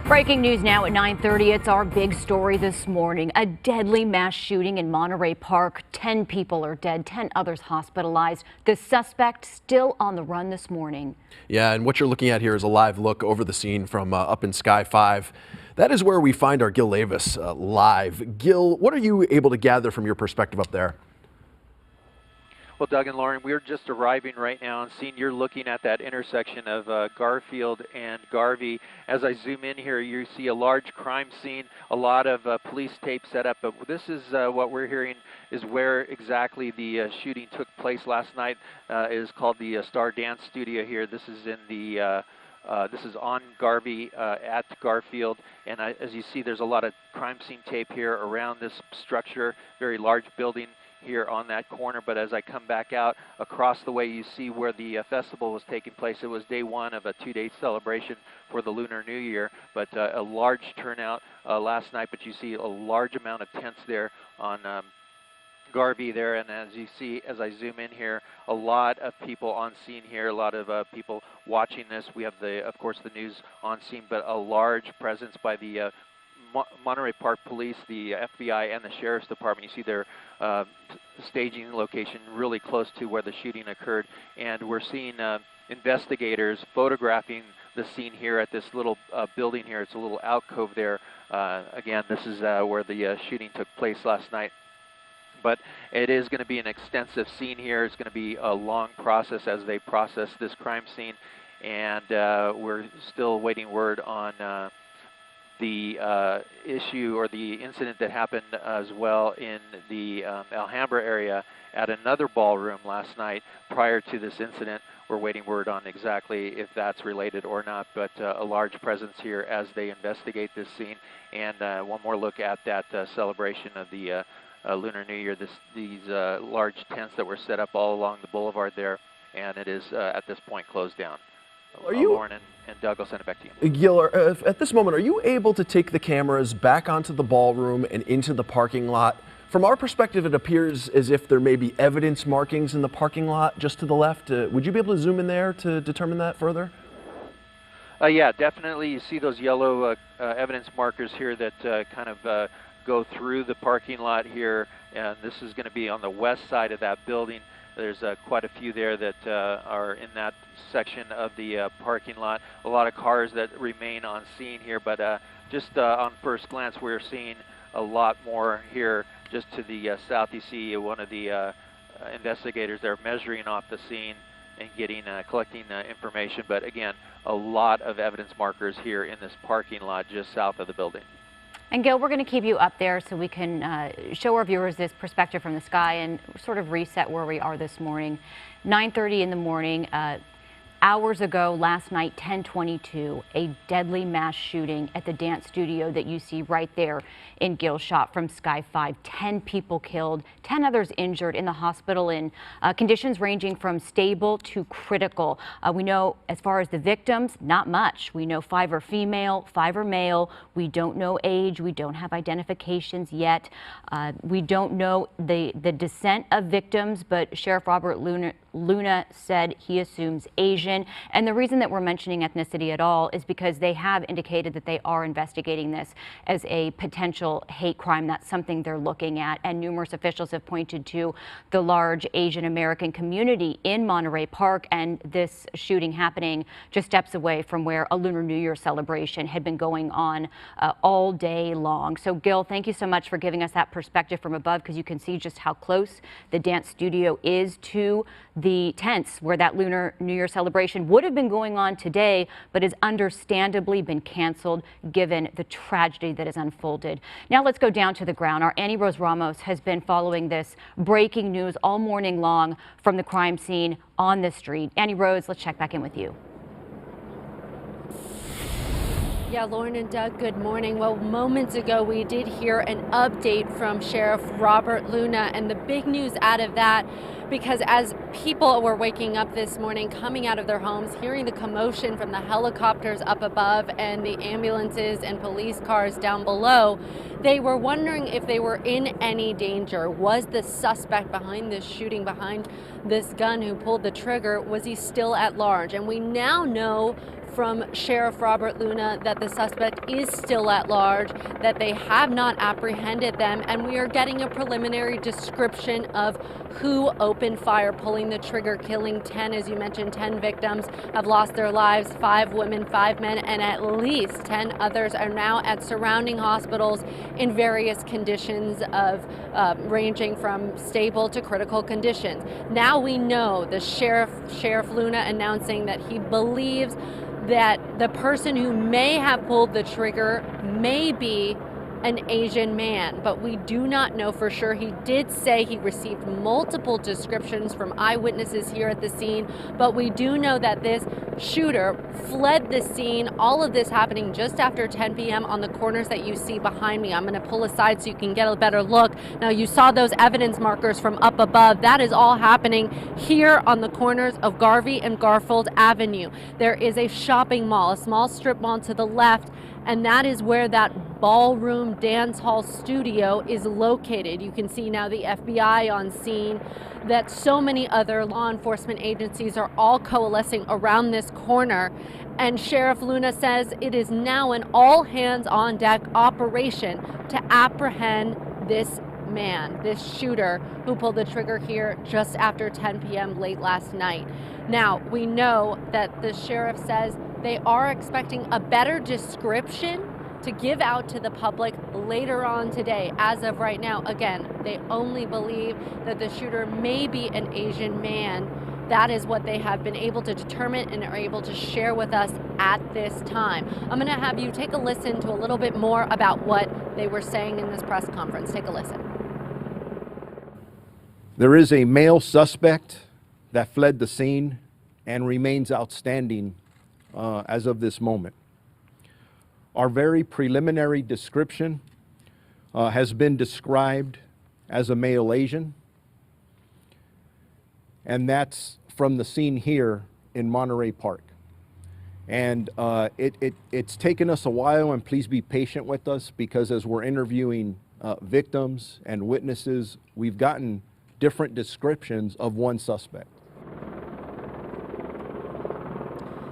Breaking news now at 9:30. It's our big story this morning. A deadly mass shooting in Monterey Park. 10 people are dead, 10 others hospitalized. The suspect still on the run this morning. Yeah, and what you're looking at here is a live look over the scene from up in Sky 5. That is where we find our Gil Lavis live. Gil, what are you able to gather from your perspective up there? Well, Doug and Lauren, we're just arriving right now and seeing you're looking at that intersection of Garfield and Garvey. As I zoom in here, you see a large crime scene, a lot of police tape set up. But this is what we're hearing is where exactly the shooting took place last night. It is called the Star Dance Studio here. This is in the this is on Garvey at Garfield, and as you see, there's a lot of crime scene tape here around this structure, very large building here on that corner. But as I come back out across the way, you see where the festival was taking place. It was day one of a two-day celebration for the Lunar New Year, but a large turnout last night. But you see a large amount of tents there on Garvey there, and as you see, as I zoom in here, a lot of people on scene here, a lot of people watching this. We have of course, the news on scene, but a large presence by the Monterey Park Police, the FBI, and the Sheriff's Department. You see their staging location really close to where the shooting occurred, and we're seeing investigators photographing the scene here at this little building here. It's a little alcove there. Again, this is where the shooting took place last night. But it is going to be an extensive scene here. It's going to be a long process as they process this crime scene, and we're still waiting word on the issue or the incident that happened as well in the Alhambra area at another ballroom last night prior to this incident. We're waiting word on exactly if that's related or not, but a large presence here as they investigate this scene. And one more look at that celebration of the Lunar New Year, these large tents that were set up all along the boulevard there, and it is at this point closed down. Lauren and Doug, I'll send it back to you. Gil, at this moment, are you able to take the cameras back onto the ballroom and into the parking lot? From our perspective, it appears as if there may be evidence markings in the parking lot just to the left. Would you be able to zoom in there to determine that further? Yeah, definitely. You see those yellow evidence markers here that kind of go through the parking lot here, and this is going to be on the west side of that building. There's quite a few there that are in that section of the parking lot. A lot of cars that remain on scene here, but just on first glance, we're seeing a lot more here just to the south. You see one of the investigators there measuring off the scene and collecting information. But again, a lot of evidence markers here in this parking lot just south of the building. And Gil, we're going to keep you up there so we can show our viewers this perspective from the sky and sort of reset where we are this morning. 9:30 in the morning, hours ago, last night, 10:22, a deadly mass shooting at the dance studio that you see right there in Gil's shot from Sky 5. 10 people killed, 10 others injured in the hospital in conditions ranging from stable to critical. We know as far as the victims, not much. We know 5 are female, 5 are male. We don't know age. We don't have identifications yet. We don't know the descent of victims, but Sheriff Robert Luna said he assumes Asian. And the reason that we're mentioning ethnicity at all is because they have indicated that they are investigating this as a potential hate crime. That's something they're looking at. And numerous officials have pointed to the large Asian American community in Monterey Park and this shooting happening just steps away from where a Lunar New Year celebration had been going on all day long. So Gil, thank you so much for giving us that perspective from above, because you can see just how close the dance studio is to the tents where that Lunar New Year celebration would have been going on today, but has understandably been canceled given the tragedy that has unfolded. Now let's go down to the ground. Our Annie Rose Ramos has been following this breaking news all morning long from the crime scene on the street. Annie Rose, let's check back in with you. Yeah, Lauren and Doug, good morning. Well, moments ago, we did hear an update from Sheriff Robert Luna, and the big news out of that because as people were waking up this morning, coming out of their homes, hearing the commotion from the helicopters up above and the ambulances and police cars down below, they were wondering if they were in any danger. Was the suspect behind this shooting, behind this gun who pulled the trigger, was he still at large? And we now know from Sheriff Robert Luna that the suspect is still at large, that they have not apprehended them, and we are getting a preliminary description of who opened fire, pulling the trigger, killing 10, as you mentioned, 10 victims have lost their lives, 5 women, 5 men, and at least 10 others are now at surrounding hospitals in various conditions of ranging from stable to critical conditions. Now we know the Sheriff Luna announcing that he believes that the person who may have pulled the trigger may be an Asian man, but we do not know for sure. He did say he received multiple descriptions from eyewitnesses here at the scene, but we do know that this shooter fled the scene. All of this happening just after 10 p.m. on the corners that you see behind me. I'm going to pull aside so you can get a better look. Now, you saw those evidence markers from up above. That is all happening here on the corners of Garvey and Garfield Avenue. There is a shopping mall, a small strip mall to the left, and that is where that ballroom dance hall studio is located. You can see now the FBI on scene, that so many other law enforcement agencies are all coalescing around this corner. And Sheriff Luna says it is now an all hands on deck operation to apprehend this man, this shooter who pulled the trigger here just after 10 p.m. late last night. Now, we know that the sheriff says they are expecting a better description to give out to the public later on today. As of right now, again, they only believe that the shooter may be an Asian man. That is what they have been able to determine and are able to share with us at this time. I'm going to have you take a listen to a little bit more about what they were saying in this press conference. Take a listen. There is a male suspect that fled the scene and remains outstanding as of this moment. Our very preliminary description has been described as a male Asian, and that's from the scene here in Monterey Park. And it's taken us a while, and please be patient with us, because as we're interviewing victims and witnesses, we've gotten different descriptions of one suspect.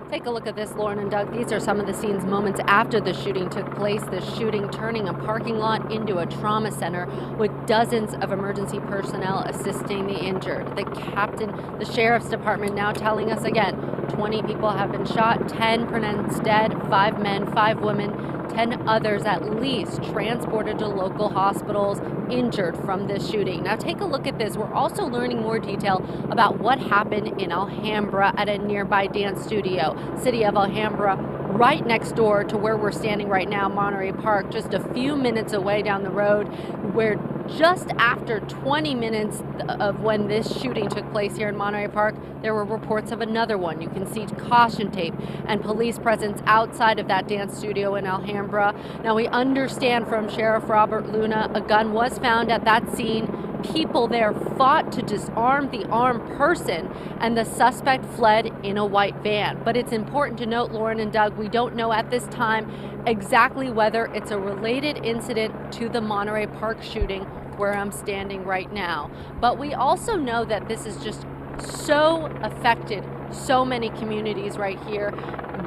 Take a look at this, Lauren and Doug. These are some of the scenes moments after the shooting took place. The shooting turning a parking lot into a trauma center with dozens of emergency personnel assisting the injured. The sheriff's department now telling us again, 20 people have been shot, 10 pronounced dead, 5 men, 5 women, 10 others at least transported to local hospitals injured from this shooting. Now take a look at this. We're also learning more detail about what happened in Alhambra at a nearby dance studio. City of Alhambra, right next door to where we're standing right now, Monterey Park, just a few minutes away down the road, where just after 20 minutes of when this shooting took place here in Monterey Park, there were reports of another one. You can see caution tape and police presence outside of that dance studio in Alhambra. Now, we understand from Sheriff Robert Luna, a gun was found at that scene. People there fought to disarm the armed person, and the suspect fled in a white van. But it's important to note, Lauren and Doug, we don't know at this time exactly whether it's a related incident to the Monterey Park shooting where I'm standing right now. But we also know that this is just so affected so many communities right here.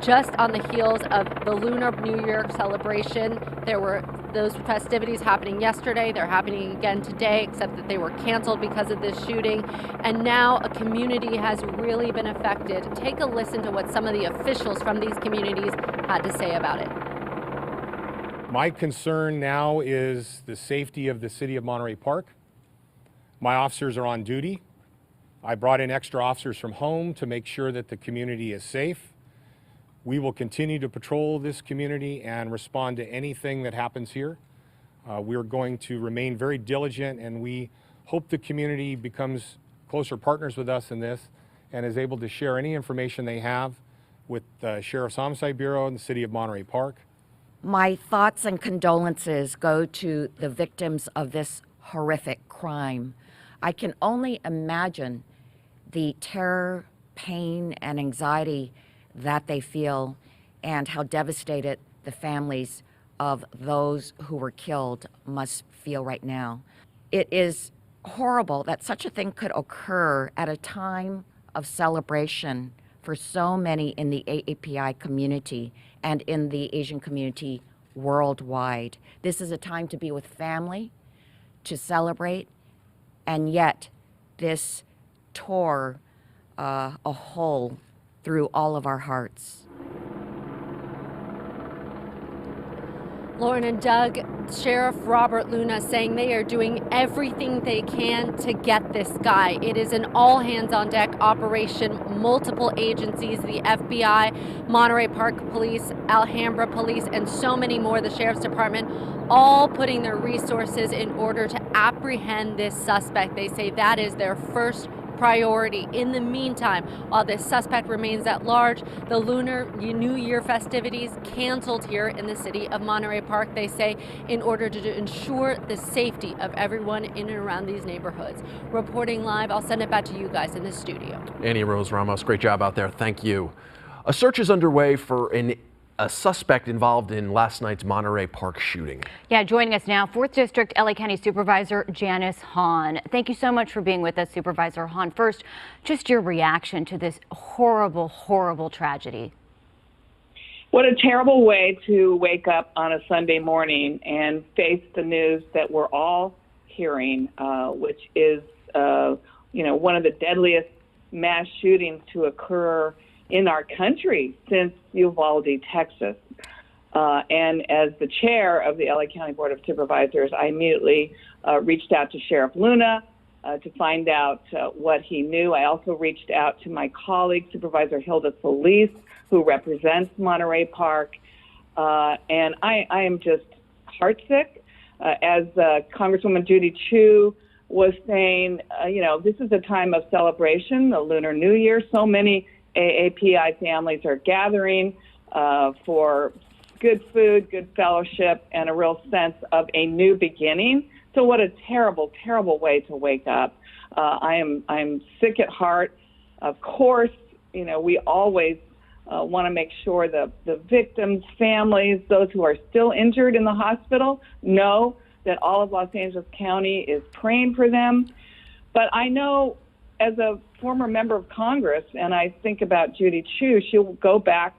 Just on the heels of the Lunar New Year celebration, there were those festivities happening yesterday. They're happening again today, except that they were canceled because of this shooting. And now a community has really been affected. Take a listen to what some of the officials from these communities had to say about it. My concern now is the safety of the city of Monterey Park. My officers are on duty. I brought in extra officers from home to make sure that the community is safe. We will continue to patrol this community and respond to anything that happens here. We're going to remain very diligent, and we hope the community becomes closer partners with us in this and is able to share any information they have with the Sheriff's Homicide Bureau and the City of Monterey Park. My thoughts and condolences go to the victims of this horrific crime. I can only imagine the terror, pain, and anxiety that they feel and how devastated the families of those who were killed must feel right now. It is horrible that such a thing could occur at a time of celebration for so many in the AAPI community and in the Asian community worldwide. This is a time to be with family, to celebrate, and yet this tore a hole through all of our hearts. Lauren and Doug, Sheriff Robert Luna saying they are doing everything they can to get this guy. It is an all-hands-on-deck operation, multiple agencies, the FBI, Monterey Park Police, Alhambra Police, and so many more, the Sheriff's Department, all putting their resources in order to apprehend this suspect. They say that is their first priority. In the meantime, while this suspect remains at large, the Lunar New Year festivities canceled here in the city of Monterey Park, they say, in order to ensure the safety of everyone in and around these neighborhoods. Reporting live, I'll send it back to you guys in the studio. Annie Rose Ramos, great job out there. Thank you. A search is underway for a suspect involved in last night's Monterey Park shooting. Yeah, joining us now, 4th District LA County Supervisor Janice Hahn. Thank you so much for being with us, Supervisor Hahn. First, just your reaction to this horrible, horrible tragedy. What a terrible way to wake up on a Sunday morning and face the news that we're all hearing, which is, one of the deadliest mass shootings to occur in our country since Uvalde, Texas. And as the chair of the LA County Board of Supervisors, I immediately reached out to Sheriff Luna to find out what he knew. I also reached out to my colleague, Supervisor Hilda Solis, who represents Monterey Park. And I am just heartsick. As Congresswoman Judy Chu was saying, this is a time of celebration, the Lunar New Year. So many AAPI families are gathering for good food, good fellowship, and a real sense of a new beginning. So what a terrible, terrible way to wake up. I'm sick at heart. Of course, we always want to make sure the victims' families, those who are still injured in the hospital, know that all of Los Angeles County is praying for them. But I know, as a former member of Congress, and I think about Judy Chu, she'll go back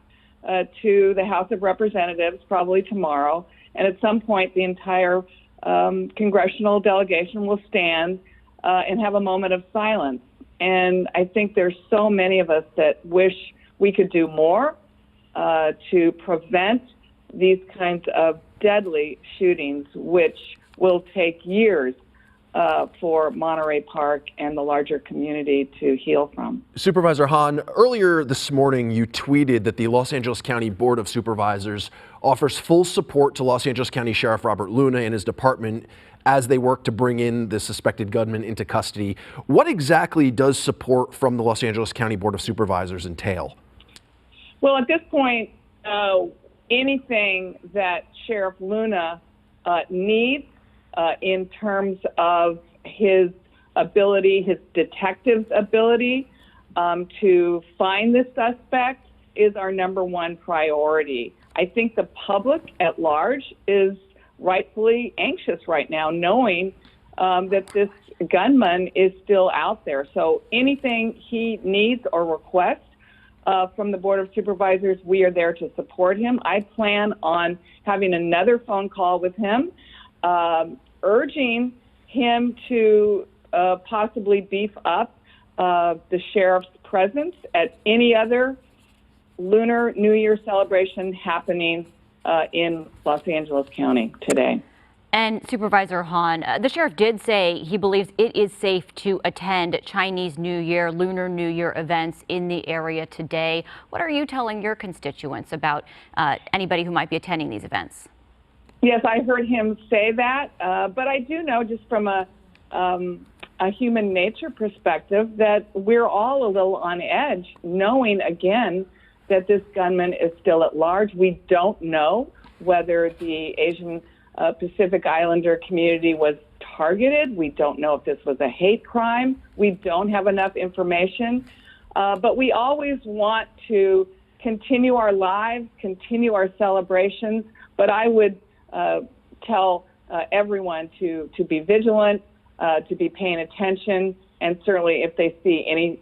to the House of Representatives probably tomorrow, and at some point the entire congressional delegation will stand and have a moment of silence. And I think there's so many of us that wish we could do more to prevent these kinds of deadly shootings, which will take years for Monterey Park and the larger community to heal from. Supervisor Hahn, earlier this morning you tweeted that the Los Angeles County Board of Supervisors offers full support to Los Angeles County Sheriff Robert Luna and his department as they work to bring in the suspected gunman into custody. What exactly does support from the Los Angeles County Board of Supervisors entail? Well, at this point, anything that Sheriff Luna needs in terms of his ability, his detective's ability to find the suspect is our number one priority. I think the public at large is rightfully anxious right now, knowing that this gunman is still out there. So anything he needs or requests from the Board of Supervisors, we are there to support him. I plan on having another phone call with him, urging him to possibly beef up the sheriff's presence at any other Lunar New Year celebration happening in Los Angeles County today. And Supervisor Hahn, the sheriff did say he believes it is safe to attend Chinese New Year, Lunar New Year events in the area today. What are you telling your constituents about anybody who might be attending these events? Yes, I heard him say that, but I do know just from a human nature perspective that we're all a little on edge, knowing again that this gunman is still at large. We don't know whether the Asian Pacific Islander community was targeted. We don't know if this was a hate crime. We don't have enough information. But we always want to continue our lives, continue our celebrations. But I would tell everyone to be vigilant, to be paying attention, and certainly if they see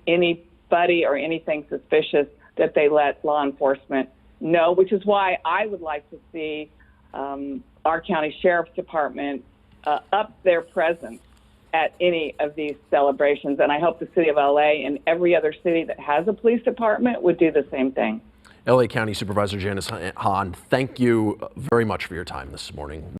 anybody or anything suspicious, that they let law enforcement know, which is why I would like to see our county sheriff's department up their presence at any of these celebrations. And I hope the city of LA and every other city that has a police department would do the same thing. LA County Supervisor Janice Hahn, thank you very much for your time this morning.